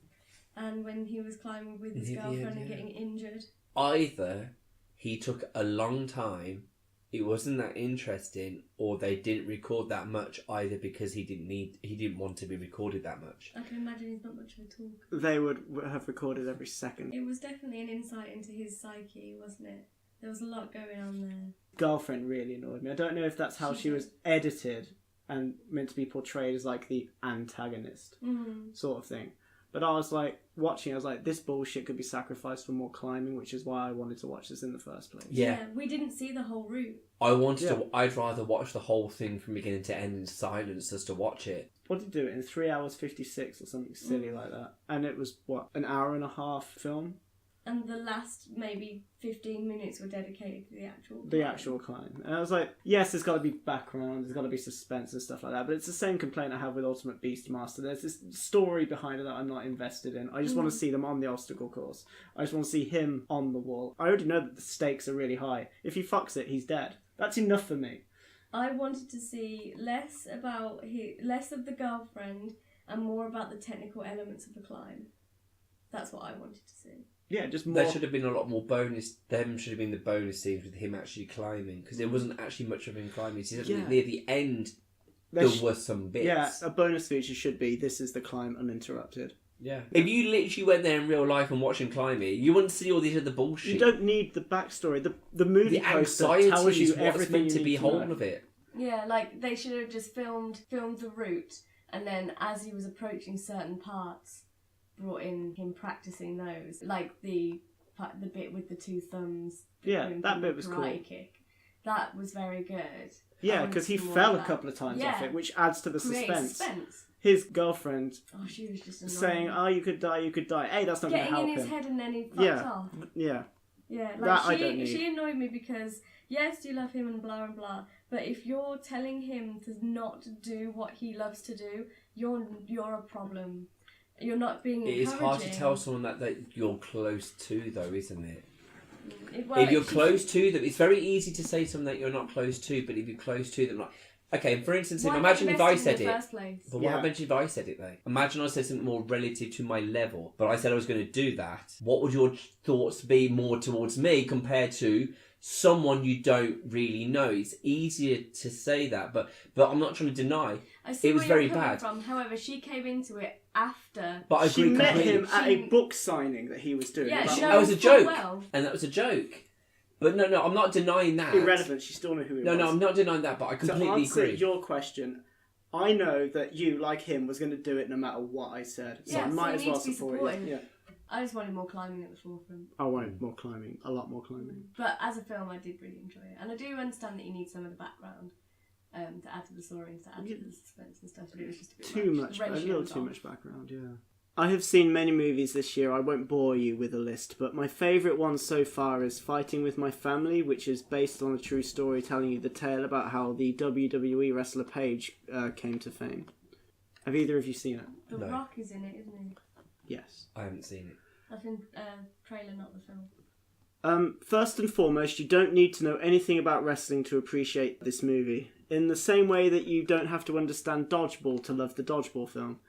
and when he was climbing with his girlfriend and getting injured. Either he took a long time, it wasn't that interesting, or they didn't record that much either because he didn't want to be recorded that much. I can imagine he's not much of a talker. They would have recorded every second. It was definitely an insight into his psyche, wasn't it? There was a lot going on there. Girlfriend really annoyed me. I don't know if that's how she was edited and meant to be portrayed as like the antagonist sort of thing. But I was like, watching, I was like, this bullshit could be sacrificed for more climbing, which is why I wanted to watch this in the first place. Yeah, we didn't see the whole route. I'd rather watch the whole thing from beginning to end in silence just to watch it. What did you do it in 3 hours 56 or something silly like that? And it was, what, an hour and a half film? And the last maybe 15 minutes were dedicated to the actual climb. And I was like, yes, there's got to be background, there's got to be suspense and stuff like that, but it's the same complaint I have with Ultimate Beastmaster. There's this story behind it that I'm not invested in. I just want to see them on the obstacle course. I just want to see him on the wall. I already know that the stakes are really high. If he fucks it, he's dead. That's enough for me. I wanted to see less of the girlfriend and more about the technical elements of the climb. That's what I wanted to see. Yeah, just more. There should have been a lot more bonus. Them should have been the bonus scenes with him actually climbing, because there wasn't actually much of him climbing. So near the end, there was some bits. Yeah, a bonus feature should be, this is the climb uninterrupted. Yeah. If you literally went there in real life and watched him climbing, you wouldn't see all these other bullshit. You don't need the backstory. The movie poster tells you everything meant to be whole of it. Yeah, like they should have just filmed the route, and then as he was approaching certain parts, brought in him practicing those, like the bit with the two thumbs. Yeah, that bit was cool. Kick. That was very good. Yeah, because he fell a couple of times off it, which adds to the suspense. His girlfriend she was just annoying. saying, "Oh, you could die." Hey, that's not going to help him. Getting in his head and then he fucked off. Yeah. Yeah, like that I don't need. She annoyed me because yes, you love him and blah and blah, but if you're telling him to not do what he loves to do, you're a problem. You're not being encouraging. It is hard to tell someone that you're close to, though, isn't it? If you're close to them, it's very easy to say something that you're not close to, but if you're close to them, like, okay, for instance, imagine if I said it. But what happens if I said it, though? Imagine I said something more relative to my level, but I said I was going to do that. What would your thoughts be more towards me compared to someone you don't really know? It's easier to say that, but I'm not trying to deny. It was very bad. However, she came into it after. But I she agree met completely. him at a book signing that he was doing. Yeah, that was a joke, and that was a joke. But no, I'm not denying that. Irrelevant. She still knew who he was. No, I'm not denying that, but I completely agree. To answer agree. your question, I know that you, like him, was going to do it no matter what I said. So I might as well support you. Yeah. I just wanted more climbing at the forefront. I wanted more climbing, a lot more climbing. But as a film, I did really enjoy it, and I do understand that you need some of the background to add to the story, to add to the suspense and stuff. But it was just a bit too much, a little too much background. Yeah. I have seen many movies this year. I won't bore you with a list, but my favourite one so far is Fighting With My Family, which is based on a true story telling you the tale about how the WWE wrestler Paige came to fame. Have either of you seen it? The Rock is in it, isn't he? Yes. I haven't seen it. That's in trailer, not the film. First and foremost, you don't need to know anything about wrestling to appreciate this movie. In the same way that you don't have to understand Dodgeball to love the Dodgeball film.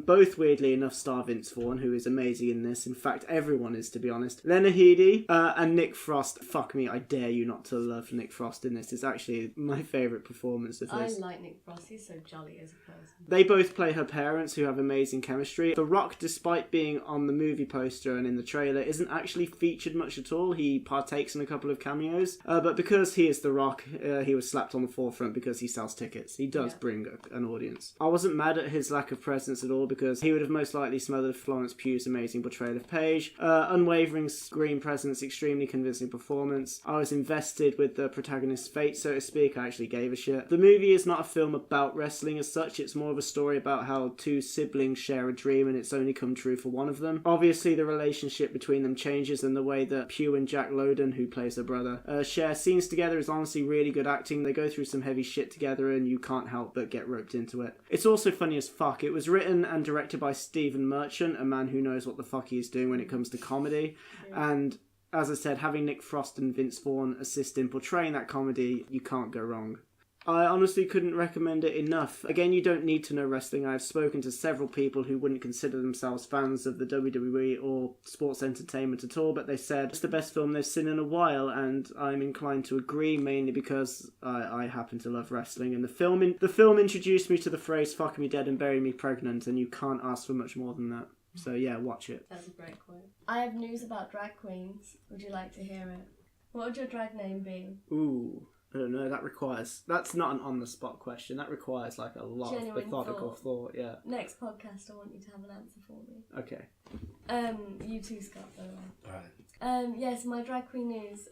Both, weirdly enough, star Vince Vaughn, who is amazing in this. In fact, everyone is, to be honest. Lena Headey and Nick Frost. Fuck me, I dare you not to love Nick Frost in this. It's actually my favourite performance of this. I like Nick Frost. He's so jolly as a person. They both play her parents, who have amazing chemistry. The Rock, despite being on the movie poster and in the trailer, isn't actually featured much at all. He partakes in a couple of cameos. But because he is The Rock, he was slapped on the forefront because he sells tickets. He does bring an audience. I wasn't mad at his lack of presence at all, because he would have most likely smothered Florence Pugh's amazing portrayal of Paige. Unwavering screen presence, extremely convincing performance. I was invested with the protagonist's fate, so to speak. I actually gave a shit. The movie is not a film about wrestling as such. It's more of a story about how two siblings share a dream and it's only come true for one of them. Obviously, the relationship between them changes, and the way that Pugh and Jack Lowden, who plays their brother, share scenes together is honestly really good acting. They go through some heavy shit together and you can't help but get roped into it. It's also funny as fuck. It was written and directed by Stephen Merchant, a man who knows what the fuck he is doing when it comes to comedy. And as I said, having Nick Frost and Vince Vaughn assist in portraying that comedy, you can't go wrong. I honestly couldn't recommend it enough. Again, you don't need to know wrestling. I've spoken to several people who wouldn't consider themselves fans of the WWE or sports entertainment at all, but they said it's the best film they've seen in a while, and I'm inclined to agree, mainly because I happen to love wrestling. And the film introduced me to the phrase "fuck me dead and bury me pregnant," and you can't ask for much more than that. So yeah, watch it. That's a great quote. I have news about drag queens. Would you like to hear it? What would your drag name be? Ooh. I don't know, that's not an on-the-spot question. That requires like a lot of methodical thought, yeah. Next podcast, I want you to have an answer for me. Okay. You too, Scott, by the way. Alright. Yes, my drag queen is,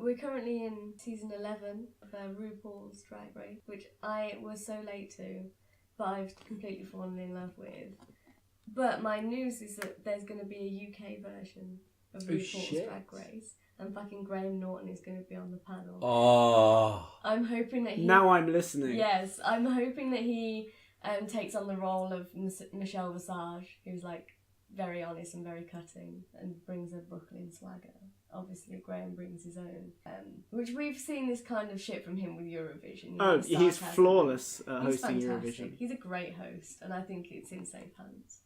we're currently in season 11 of RuPaul's Drag Race, which I was so late to, but I've completely fallen in love with. But my news is that there's going to be a UK version of RuPaul's Drag Race. And fucking Graham Norton is going to be on the panel. Oh. I'm hoping that he... Now I'm listening. Yes, I'm hoping that he takes on the role of Michelle Visage, who's like very honest and very cutting and brings a Brooklyn swagger. Obviously, Graham brings his own, which we've seen this kind of shit from him with Eurovision. He's flawless at hosting fantastic. Eurovision. He's a great host, and I think it's in safe hands.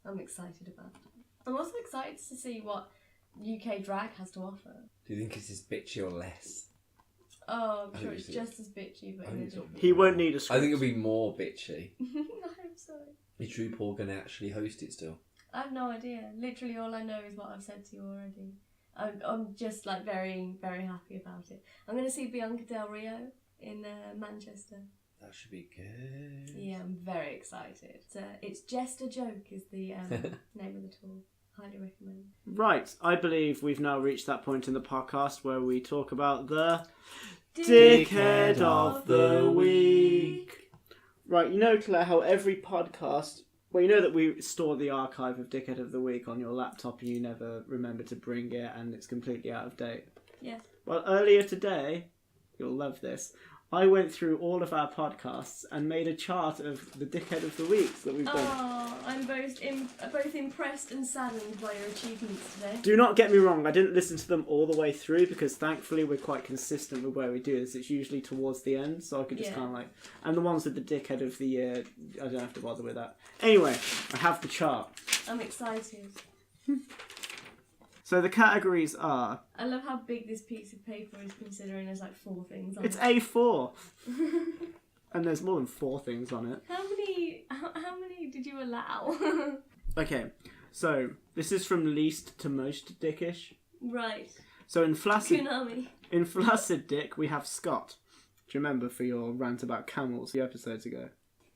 I'm excited about it. I'm also excited to see what UK drag has to offer. Do you think it's as bitchy or less? Oh, I'm sure it's just as bitchy, but in a different He way. won't need a script. I think it'll be more bitchy. I hope so. Is RuPaul going to actually host it still? I have no idea. Literally all I know is what I've said to you already. I'm just like very, very happy about it. I'm going to see Bianca Del Rio in Manchester. That should be good. Yeah, I'm very excited. It's Just a Joke is the name of the tour. Highly recommend. Right, I believe we've now reached that point in the podcast where we talk about the Dickhead of the Week. Right, you know, Claire, how every podcast... Well, you know that we store the archive of Dickhead of the Week on your laptop and you never remember to bring it and it's completely out of date. Yes. Well, earlier today, you'll love this, I went through all of our podcasts and made a chart of the Dickhead of the Weeks that we've done. Oh, I'm both impressed and saddened by your achievements today. Do not get me wrong, I didn't listen to them all the way through because thankfully we're quite consistent with where we do this. It's usually towards the end, so I could just kind of like... And the ones with the Dickhead of the Year, I don't have to bother with that. Anyway, I have the chart. I'm excited. So the categories are... I love how big this piece of paper is considering there's like 4 things on It's it. A4. And there's more than 4 things on it. How many did you allow? Okay, so this is from least to most dickish. Right. So in Flaccid Dick, we have Scott. Do you remember for your rant about camels a few episodes ago?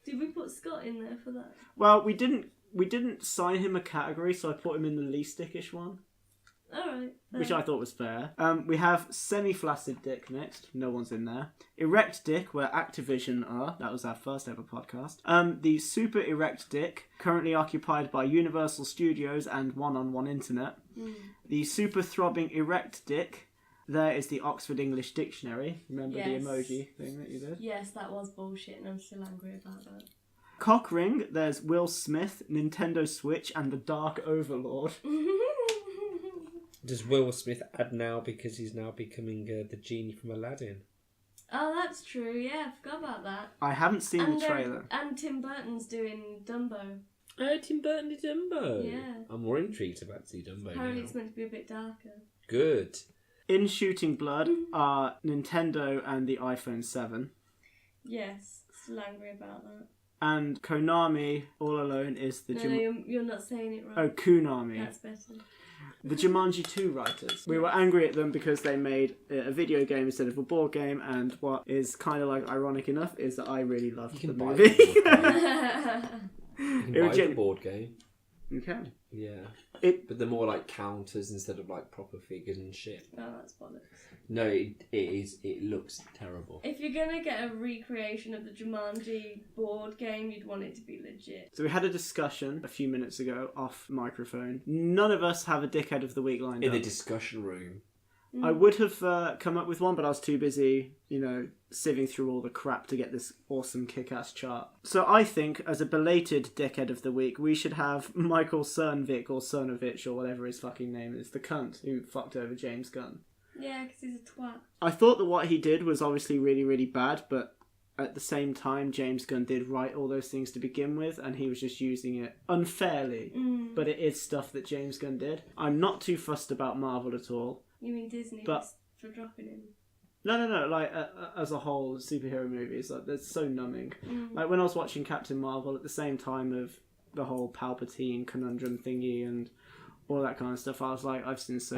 did we put Scott in there for that? Well, we didn't sign him a category, so I put him in the least dickish one. Alright. Which I thought was fair. We have semi-flaccid dick next. No one's in there. Erect dick, where Activision are. That was our first ever podcast. The super erect dick, currently occupied by Universal Studios and one-on-one internet. The super throbbing erect dick, there is the Oxford English Dictionary. Remember the emoji thing that you did? Yes, that was bullshit and I'm still angry about that. Cock ring, there's Will Smith, Nintendo Switch and the Dark Overlord. Does Will Smith add now because he's now becoming the genie from Aladdin? Oh, that's true. Yeah, I forgot about that. I haven't seen the trailer. And Tim Burton's doing Dumbo. Oh, Tim Burton did Dumbo. Yeah. I'm more intrigued about to see Dumbo Apparently now. it's meant to be a bit darker. Good. In Shooting Blood are Nintendo and the iPhone 7. Yes, still angry about that. And Konami, all alone, is the... you're not saying it right. Oh, Kunami. That's better. The Jumanji 2 writers. We were angry at them because they made a video game instead of a board game, and what is kind of like ironic enough is that I really loved the movie. You can buy the board game. You can. Yeah. But they're more like counters instead of like proper figures and shit. Oh, that's bollocks. No, it is. It looks terrible. If you're going to get a recreation of the Jumanji board game, you'd want it to be legit. So we had a discussion a few minutes ago off microphone. None of us have a Dickhead of the Week lined up. In the discussion room. I would have come up with one, but I was too busy, sieving through all the crap to get this awesome kick-ass chart. So I think, as a belated Dickhead of the Week, we should have Michael Cernovich, or Cernovich, or whatever his fucking name is, the cunt who fucked over James Gunn. Yeah, because he's a twat. I thought that what he did was obviously really, really bad, but at the same time, James Gunn did write all those things to begin with, and he was just using it unfairly. But it is stuff that James Gunn did. I'm not too fussed about Marvel at all. You mean Disney But for dropping him? No. Like as a whole, superhero movies, like they're so numbing. Like when I was watching Captain Marvel at the same time of the whole Palpatine conundrum thingy and all that kind of stuff, I was like, I've seen this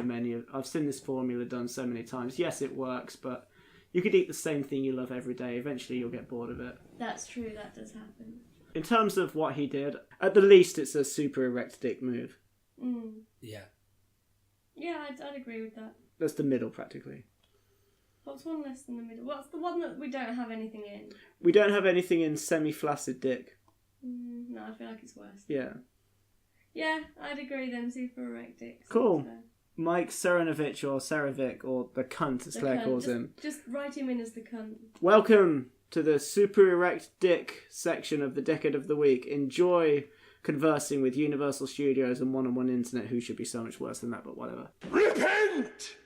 formula done so many times. Yes, it works, but you could eat the same thing you love every day. Eventually, you'll get bored of it. That's true. That does happen. In terms of what he did, at the least, it's a super erect dick move. Yeah. Yeah, I'd agree with that. That's the middle, practically. What's one less than the middle? What's the one that we don't have anything in? We don't have anything in semi-flaccid dick. No, I feel like it's worse. Yeah. Yeah, I'd agree then. Super erect dicks. Cool. So. Mike Serenovich or Serovic, or the cunt as The Claire cunt. calls him. Just write him in as the cunt. Welcome to the super erect dick section of the Dickhead of the Week. Enjoy conversing with Universal Studios and one-on-one internet, who should be so much worse than that, but whatever. Repent,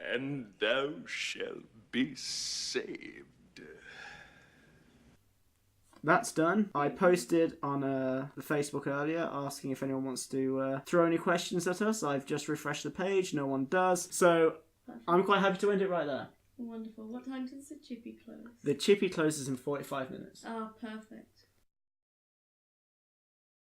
and thou shalt be saved. That's done. I posted on the Facebook earlier asking if anyone wants to throw any questions at us. I've just refreshed the page. No one does. So I'm quite happy to end it right there. Wonderful. What time does the chippy close? The chippy closes in 45 minutes. Oh, perfect.